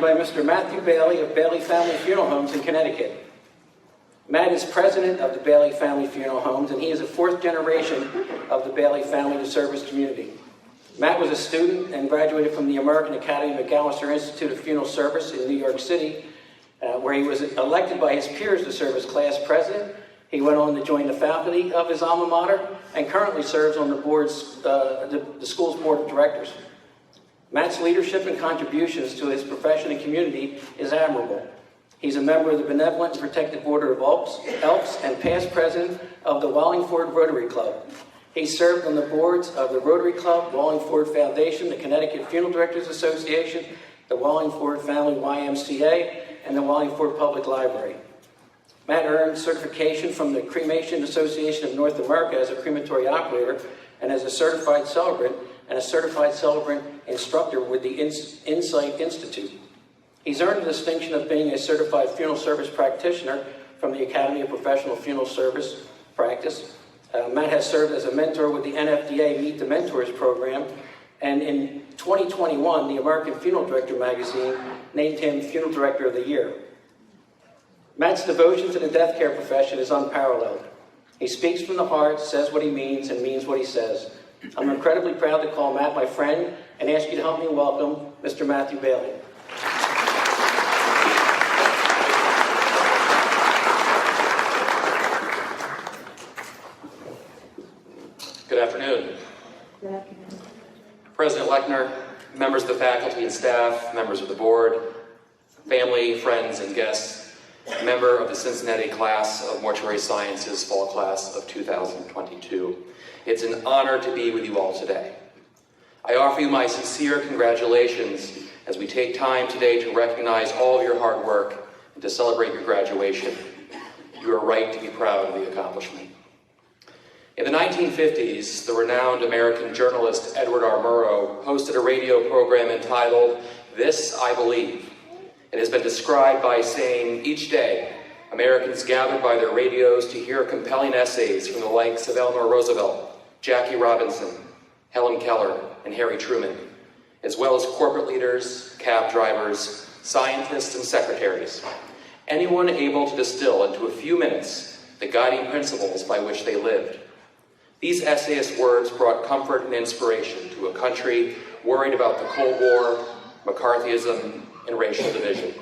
by Mr. Matthew Bailey of Bailey Family Funeral Homes in Connecticut. Matt is president of the Bailey Family Funeral Homes, and he is a fourth generation of the Bailey Family to Service community. Matt was a student and graduated from the American Academy McAllister Institute of Funeral Service in New York City, where he was elected by his peers to serve as class president. He went on to join the faculty of his alma mater and currently serves on the school's board of directors. Matt's leadership and contributions to his profession and community is admirable. He's a member of the Benevolent and Protective Order of Elks and past president of the Wallingford Rotary Club. He served on the boards of the Rotary Club, Wallingford Foundation, the Connecticut Funeral Directors Association, the Wallingford Family YMCA, and the Wallingford Public Library. Matt earned certification from the Cremation Association of North America as a crematory operator and as a certified celebrant and a certified celebrant instructor with the Insight Institute. He's earned the distinction of being a certified funeral service practitioner from the Academy of Professional Funeral Service Practice. Matt has served as a mentor with the NFDA Meet the Mentors program, and in 2021, the American Funeral Director magazine named him Funeral Director of the Year. Matt's devotion to the death care profession is unparalleled. He speaks from the heart, says what he means, and means what he says. I'm incredibly proud to call Matt my friend and ask you to help me welcome Mr. Matthew Bailey. Good afternoon. Good afternoon. President Lechner, members of the faculty and staff, members of the board, family, friends, and guests, member of the Cincinnati class of Mortuary Sciences fall class of 2022. It's an honor to be with you all today. I offer you my sincere congratulations as we take time today to recognize all of your hard work and to celebrate your graduation. You are right to be proud of the accomplishment. In the 1950s, the renowned American journalist Edward R. Murrow hosted a radio program entitled This I Believe. It has been described by saying, each day, Americans gathered by their radios to hear compelling essays from the likes of Eleanor Roosevelt, Jackie Robinson, Helen Keller, and Harry Truman, as well as corporate leaders, cab drivers, scientists, and secretaries. Anyone able to distill into a few minutes the guiding principles by which they lived. These essayist words brought comfort and inspiration to a country worried about the Cold War, McCarthyism, and racial division.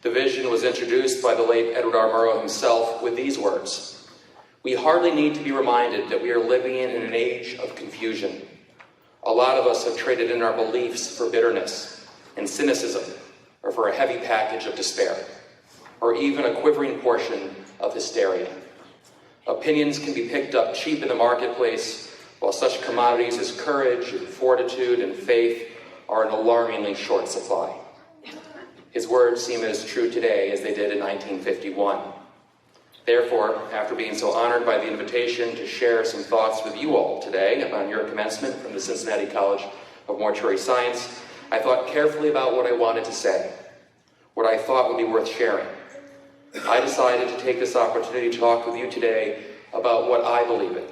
The vision was introduced by the late Edward R. Murrow himself with these words: "We hardly need to be reminded that we are living in an age of confusion. A lot of us have traded in our beliefs for bitterness and cynicism, or for a heavy package of despair, or even a quivering portion of hysteria. Opinions can be picked up cheap in the marketplace, while such commodities as courage and fortitude and faith are in alarmingly short supply." His words seem as true today as they did in 1951. Therefore, after being so honored by the invitation to share some thoughts with you all today on your commencement from the Cincinnati College of Mortuary Science, I thought carefully about what I wanted to say, what I thought would be worth sharing. I decided to take this opportunity to talk with you today about what I believe in.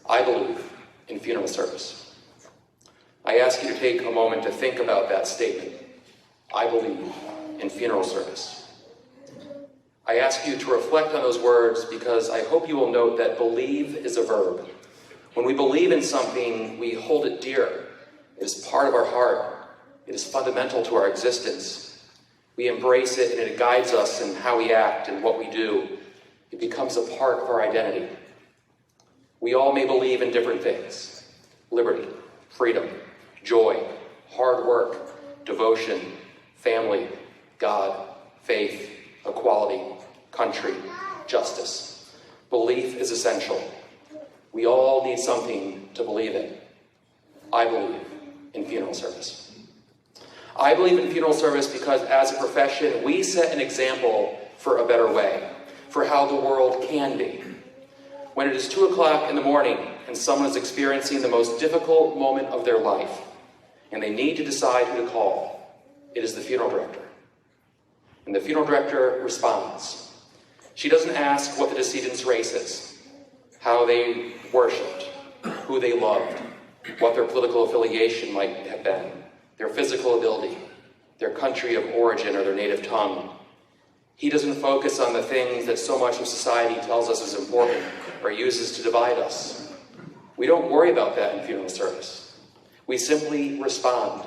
I believe in funeral service. I ask you to take a moment to think about that statement. I believe in funeral service. I ask you to reflect on those words because I hope you will note that believe is a verb. When we believe in something, we hold it dear. It is part of our heart. It is fundamental to our existence. We embrace it and it guides us in how we act and what we do. It becomes a part of our identity. We all may believe in different things: liberty, freedom, joy, hard work, devotion, family, God, faith, equality, country, justice. Belief is essential. We all need something to believe in. I believe in funeral service. I believe in funeral service because as a profession, we set an example for a better way, for how the world can be. When it is 2 o'clock in the morning and someone is experiencing the most difficult moment of their life, and they need to decide who to call, it is the funeral director. And the funeral director responds. She doesn't ask what the decedent's race is, how they worshipped, who they loved, what their political affiliation might have been, their physical ability. their country of origin, or their native tongue. He doesn't focus on the things that so much of society tells us is important or uses to divide us. We don't worry about that in funeral service. We simply respond.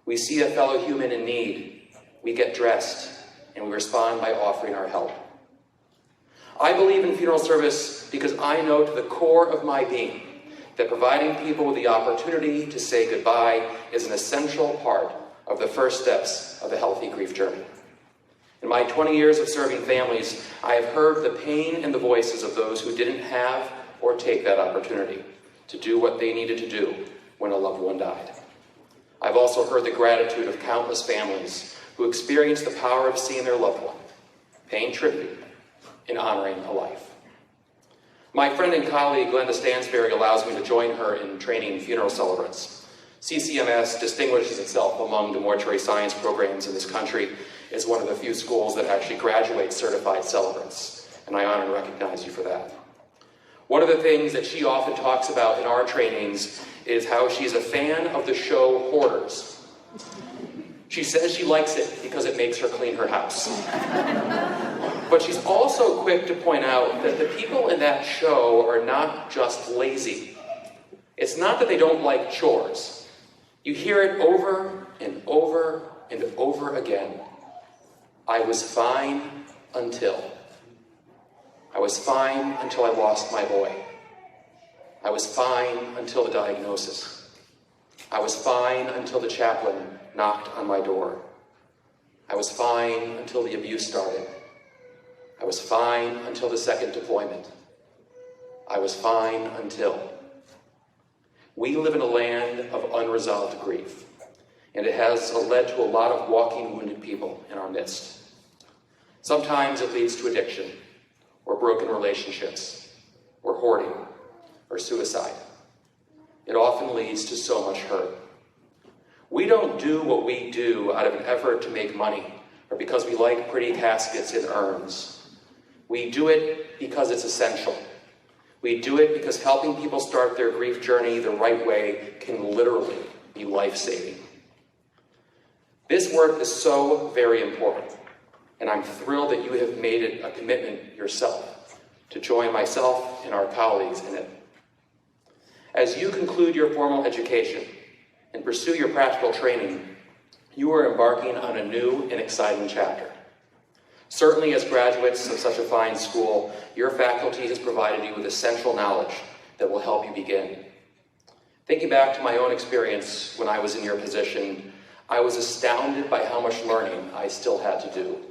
We see a fellow human in need. We get dressed, and we respond by offering our help. I believe in funeral service because I know to the core of my being that providing people with the opportunity to say goodbye is an essential part of the first steps of a healthy grief journey. In my 20 years of serving families, I have heard the pain in the voices of those who didn't have or take that opportunity to do what they needed to do when a loved one died. I've also heard the gratitude of countless families who experienced the power of seeing their loved one, paying tribute, and honoring a life. My friend and colleague, Glenda Stansberry, allows me to join her in training funeral celebrants. CCMS distinguishes itself among the mortuary science programs in this country as one of the few schools that actually graduates certified celebrants, and I honor and recognize you for that. One of the things that she often talks about in our trainings is how she's a fan of the show Hoarders. She says she likes it because it makes her clean her house. But she's also quick to point out that the people in that show are not just lazy. It's not that they don't like chores. You hear it over and over and over again. I was fine until. I was fine until I lost my boy. I was fine until the diagnosis. I was fine until the chaplain knocked on my door. I was fine until the abuse started. I was fine until the second deployment. I was fine until. We live in a land of unresolved grief, and it has led to a lot of walking wounded people in our midst. Sometimes it leads to addiction, or broken relationships, or hoarding, or suicide. It often leads to so much hurt. We don't do what we do out of an effort to make money, or because we like pretty caskets and urns. We do it because it's essential. We do it because helping people start their grief journey the right way can literally be life-saving. This work is so very important, and I'm thrilled that you have made it a commitment yourself to join myself and our colleagues in it. As you conclude your formal education and pursue your practical training, you are embarking on a new and exciting chapter. Certainly, as graduates of such a fine school, your faculty has provided you with essential knowledge that will help you begin. Thinking back to my own experience when I was in your position, I was astounded by how much learning I still had to do.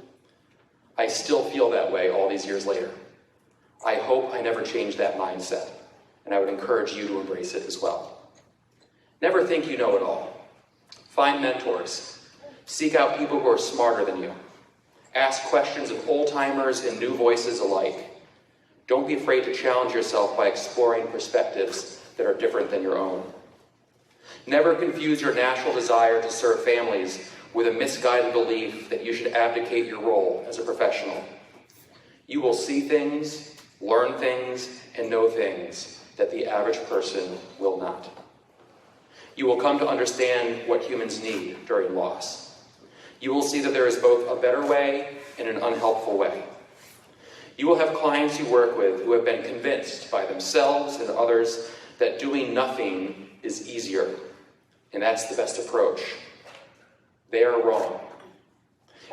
I still feel that way all these years later. I hope I never change that mindset, and I would encourage you to embrace it as well. Never think you know it all. Find mentors. Seek out people who are smarter than you. Ask questions of old-timers and new voices alike. Don't be afraid to challenge yourself by exploring perspectives that are different than your own. Never confuse your natural desire to serve families with a misguided belief that you should abdicate your role as a professional. You will see things, learn things, and know things that the average person will not. You will come to understand what humans need during loss. You will see that there is both a better way and an unhelpful way. You will have clients you work with who have been convinced by themselves and others that doing nothing is easier, and that's the best approach. They are wrong.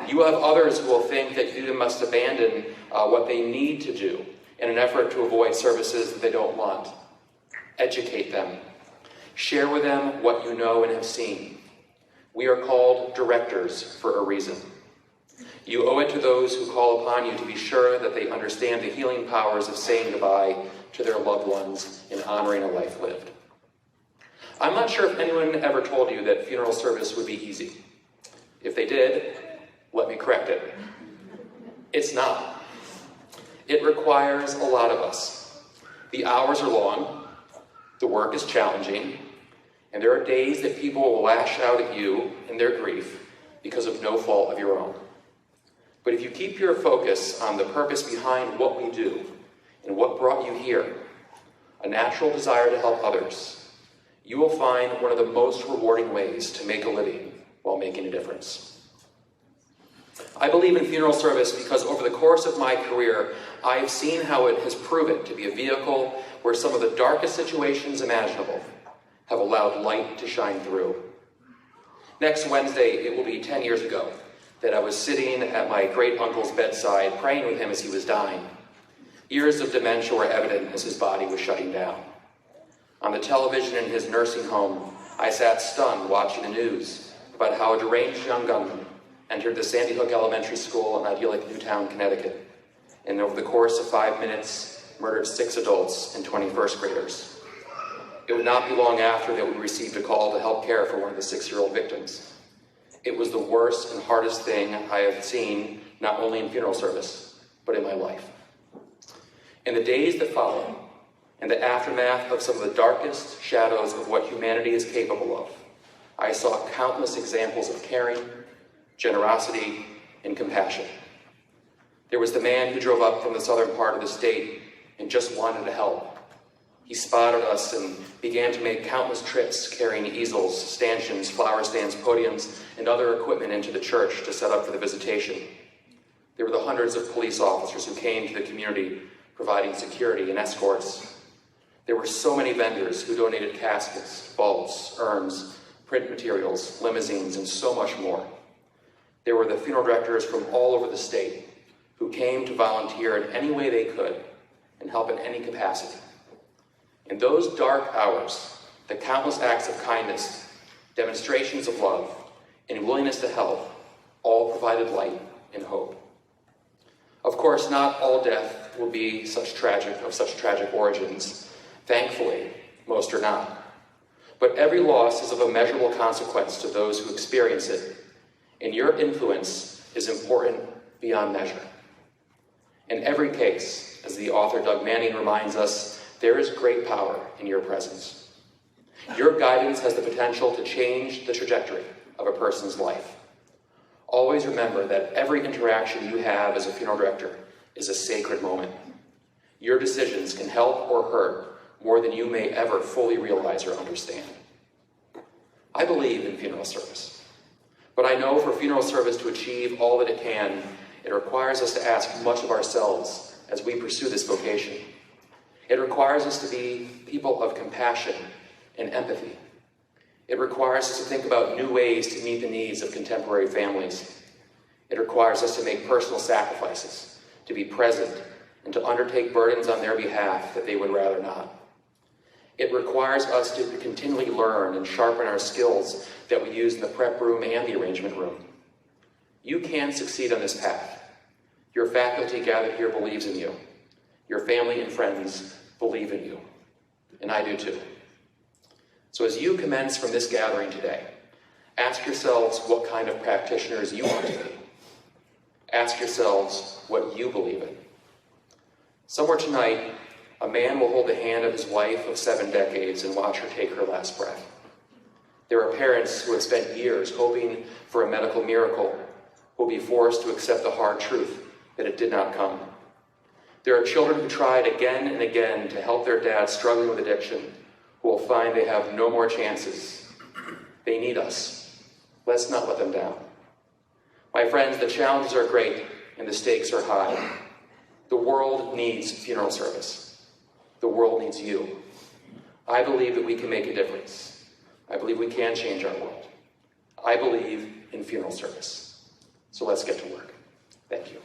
You will have others who will think that you must abandon what they need to do in an effort to avoid services that they don't want. Educate them. Share with them what you know and have seen. We are called directors for a reason. You owe it to those who call upon you to be sure that they understand the healing powers of saying goodbye to their loved ones and honoring a life lived. I'm not sure if anyone ever told you that funeral service would be easy. If they did, let me correct it. It's not. It requires a lot of us. The hours are long, the work is challenging, and there are days that people will lash out at you in their grief because of no fault of your own. But if you keep your focus on the purpose behind what we do and what brought you here, a natural desire to help others, you will find one of the most rewarding ways to make a living while making a difference. I believe in funeral service because over the course of my career, I have seen how it has proven to be a vehicle where some of the darkest situations imaginable have allowed light to shine through. Next Wednesday, it will be 10 years ago that I was sitting at my great-uncle's bedside praying with him as he was dying. Years of dementia were evident as his body was shutting down. On the television in his nursing home, I sat stunned watching the news about how a deranged young gunman entered the Sandy Hook Elementary School in idyllic Newtown, Connecticut, and over the course of 5 minutes, murdered 6 adults and 20 first graders. It would not be long after that we received a call to help care for one of the 6-year-old victims. It was the worst and hardest thing I have seen, not only in funeral service, but in my life. In the days that followed, in the aftermath of some of the darkest shadows of what humanity is capable of, I saw countless examples of caring, generosity, and compassion. There was the man who drove up from the southern part of the state and just wanted to help. He spotted us and began to make countless trips carrying easels, stanchions, flower stands, podiums, and other equipment into the church to set up for the visitation. There were the hundreds of police officers who came to the community providing security and escorts. There were so many vendors who donated caskets, bulbs, urns, print materials, limousines, and so much more. There were the funeral directors from all over the state who came to volunteer in any way they could and help in any capacity. In those dark hours, the countless acts of kindness, demonstrations of love, and willingness to help all provided light and hope. Of course, not all death will be of such tragic origins. Thankfully, most are not. But every loss is of immeasurable consequence to those who experience it, and your influence is important beyond measure. In every case, as the author Doug Manning reminds us, there is great power in your presence. Your guidance has the potential to change the trajectory of a person's life. Always remember that every interaction you have as a funeral director is a sacred moment. Your decisions can help or hurt more than you may ever fully realize or understand. I believe in funeral service, but I know for funeral service to achieve all that it can, it requires us to ask much of ourselves as we pursue this vocation. It requires us to be people of compassion and empathy. It requires us to think about new ways to meet the needs of contemporary families. It requires us to make personal sacrifices, to be present, and to undertake burdens on their behalf that they would rather not. It requires us to continually learn and sharpen our skills that we use in the prep room and the arrangement room. You can succeed on this path. Your faculty gathered here believes in you. Your family and friends believe in you. And I do too. So as you commence from this gathering today, ask yourselves what kind of practitioners you want to be. Ask yourselves what you believe in. Somewhere tonight, a man will hold the hand of his wife of 7 decades and watch her take her last breath. There are parents who have spent years hoping for a medical miracle who will be forced to accept the hard truth that it did not come. There are children who tried again and again to help their dad struggling with addiction, who will find they have no more chances. They need us. Let's not let them down. My friends, the challenges are great and the stakes are high. The world needs funeral service. The world needs you. I believe that we can make a difference. I believe we can change our world. I believe in funeral service. So let's get to work. Thank you.